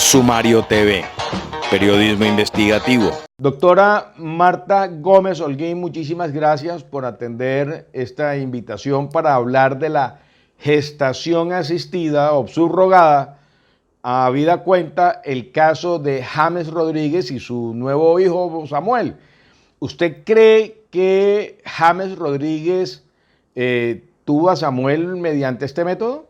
Sumario TV, periodismo investigativo. Doctora Marta Gómez Holguín, muchísimas gracias por atender esta invitación para hablar de la gestación asistida o subrogada, habida cuenta el caso de James Rodríguez y su nuevo hijo Samuel. ¿Usted cree que James Rodríguez tuvo a Samuel mediante este método?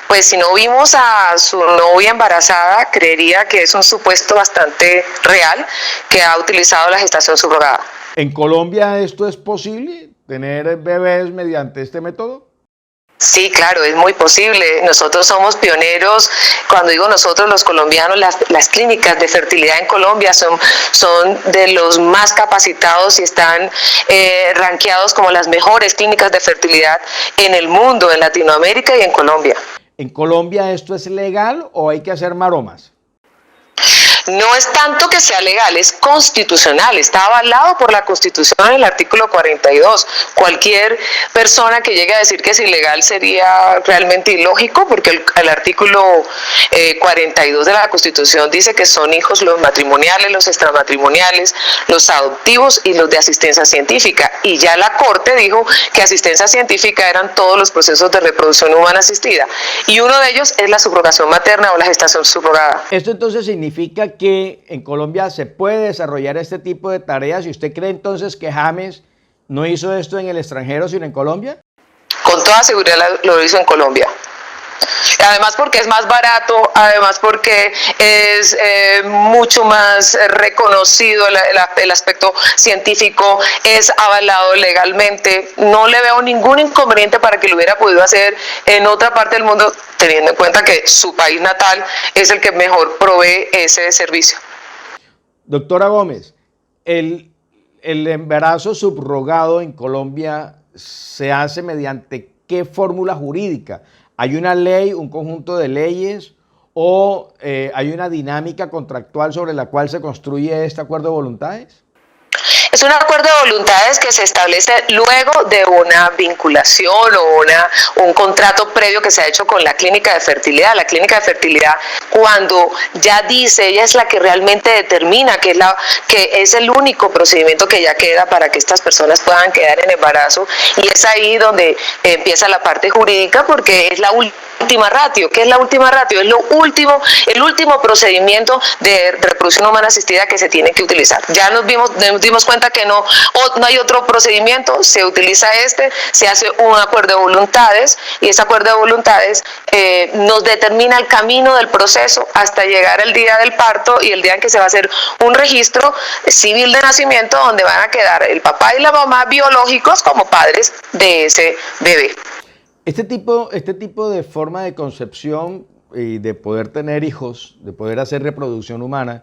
Pues si no vimos a su novia embarazada, creería que es un supuesto bastante real que ha utilizado la gestación subrogada. ¿En Colombia esto es posible, tener bebés mediante este método? Sí, claro, es muy posible. Nosotros somos pioneros. Cuando digo nosotros, los colombianos, las clínicas de fertilidad en Colombia son de los más capacitados y están rankeados como las mejores clínicas de fertilidad en el mundo, en Latinoamérica y en Colombia. ¿En Colombia esto es legal o hay que hacer maromas? No es tanto que sea legal, es constitucional, está avalado por la Constitución en el artículo 42. Cualquier persona que llegue a decir que es ilegal sería realmente ilógico, porque el artículo 42 de la Constitución dice que son hijos los matrimoniales, los extramatrimoniales, los adoptivos y los de asistencia científica. Y ya la Corte dijo que asistencia científica eran todos los procesos de reproducción humana asistida. Y uno de ellos es la subrogación materna o la gestación subrogada. Esto entonces significa que en Colombia se puede desarrollar este tipo de tareas, y usted cree entonces que James no hizo esto en el extranjero sino en Colombia? Con toda seguridad lo hizo en Colombia. Además porque es más barato, además porque es mucho más reconocido el aspecto científico, es avalado legalmente. No le veo ningún inconveniente para que lo hubiera podido hacer en otra parte del mundo, teniendo en cuenta que su país natal es el que mejor provee ese servicio. Doctora Gómez, el embarazo subrogado en Colombia se hace mediante ¿qué fórmula jurídica? ¿Hay una ley, un conjunto de leyes, o hay una dinámica contractual sobre la cual se construye este acuerdo de voluntades? Es un acuerdo de voluntades que se establece luego de una vinculación o un contrato previo que se ha hecho con la clínica de fertilidad. La clínica de fertilidad, cuando ya dice, ella es la que realmente determina que es el único procedimiento que ya queda para que estas personas puedan quedar en embarazo, y es ahí donde empieza la parte jurídica, porque es la última ratio. ¿Qué es la última ratio? Es el último procedimiento de reproducción humana asistida que se tiene que utilizar. Ya nos dimos cuenta que no hay otro procedimiento, se utiliza se hace un acuerdo de voluntades, y ese acuerdo de voluntades nos determina el camino del proceso hasta llegar al día del parto y el día en que se va a hacer un registro civil de nacimiento, donde van a quedar el papá y la mamá biológicos como padres de ese bebé. Este tipo de forma de concepción y de poder tener hijos, de poder hacer reproducción humana,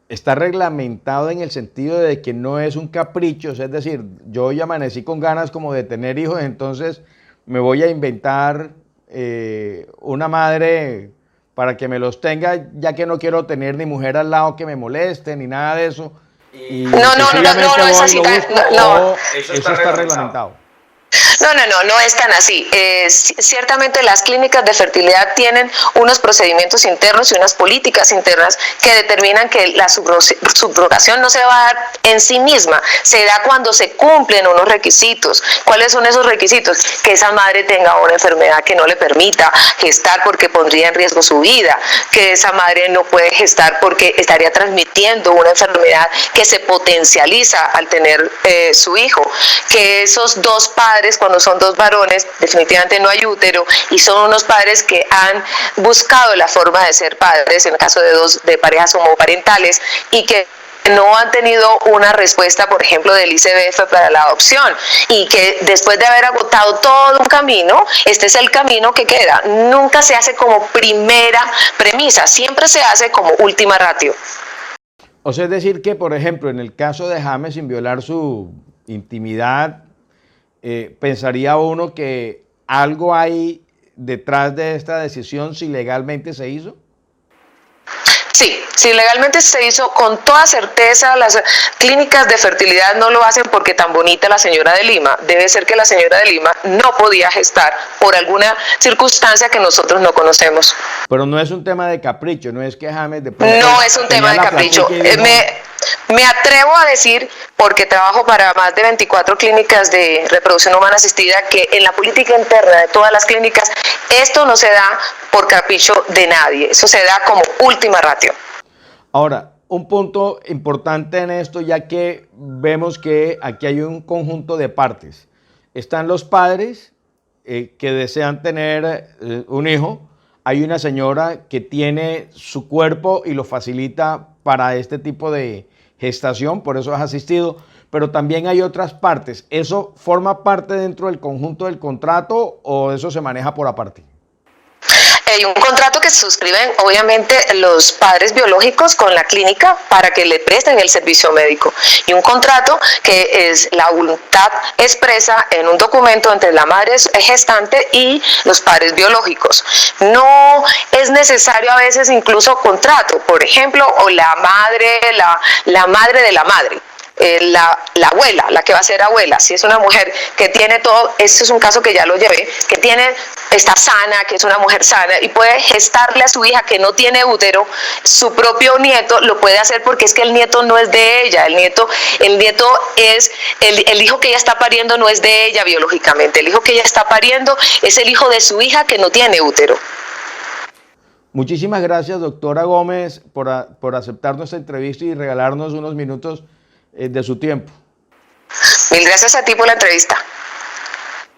está reglamentado en el sentido de que no es un capricho, es decir, yo hoy amanecí con ganas como de tener hijos, entonces me voy a inventar una madre para que me los tenga, ya que no quiero tener ni mujer al lado que me moleste, ni nada de eso. Y no es así. Eso está reglamentado. No es tan así. Ciertamente las clínicas de fertilidad tienen unos procedimientos internos y unas políticas internas que determinan que la subrogación no se va a dar en sí misma, se da cuando se cumplen unos requisitos. ¿Cuáles son esos requisitos? Que esa madre tenga una enfermedad que no le permita gestar porque pondría en riesgo su vida, que esa madre no puede gestar porque estaría transmitiendo una enfermedad que se potencializa al tener su hijo, que esos dos padres, cuando son dos varones, definitivamente no hay útero, y son unos padres que han buscado la forma de ser padres, en el caso de parejas homoparentales, y que no han tenido una respuesta, por ejemplo, del ICBF para la adopción, y que después de haber agotado todo un camino, este es el camino que queda. Nunca se hace como primera premisa, siempre se hace como última ratio. O sea, es decir que, por ejemplo, en el caso de James, sin violar su intimidad, pensaría uno que algo hay detrás de esta decisión si legalmente se hizo. Sí, legalmente se hizo con toda certeza. Las clínicas de fertilidad no lo hacen porque tan bonita la señora de Lima. Debe ser que la señora de Lima no podía gestar por alguna circunstancia que nosotros no conocemos. Pero no es un tema de capricho, no es que James de pronto no es un tema de capricho. Me atrevo a decir, porque trabajo para más de 24 clínicas de reproducción humana asistida, que en la política interna de todas las clínicas esto no se da por capricho de nadie, eso se da como última ratio. Ahora, un punto importante en esto, ya que vemos que aquí hay un conjunto de partes. Están los padres que desean tener un hijo. Hay una señora que tiene su cuerpo y lo facilita para este tipo de gestación, por eso es asistido, pero también hay otras partes. ¿Eso forma parte dentro del conjunto del contrato o eso se maneja por aparte? Hay un contrato que suscriben obviamente los padres biológicos con la clínica para que le presten el servicio médico, y un contrato que es la voluntad expresa en un documento entre la madre gestante y los padres biológicos. No es necesario a veces incluso contrato, por ejemplo, o la madre de la madre. La abuela, la que va a ser abuela, si es una mujer que tiene todo, este es un caso que ya lo llevé, que está sana, que es una mujer sana y puede gestarle a su hija que no tiene útero, su propio nieto lo puede hacer, porque es que el nieto no es de ella, el nieto es, el hijo que ella está pariendo no es de ella biológicamente, el hijo que ella está pariendo es el hijo de su hija que no tiene útero. Muchísimas gracias, doctora Gómez, por aceptar nuestra entrevista y regalarnos unos minutos de su tiempo. Mil gracias a ti por la entrevista.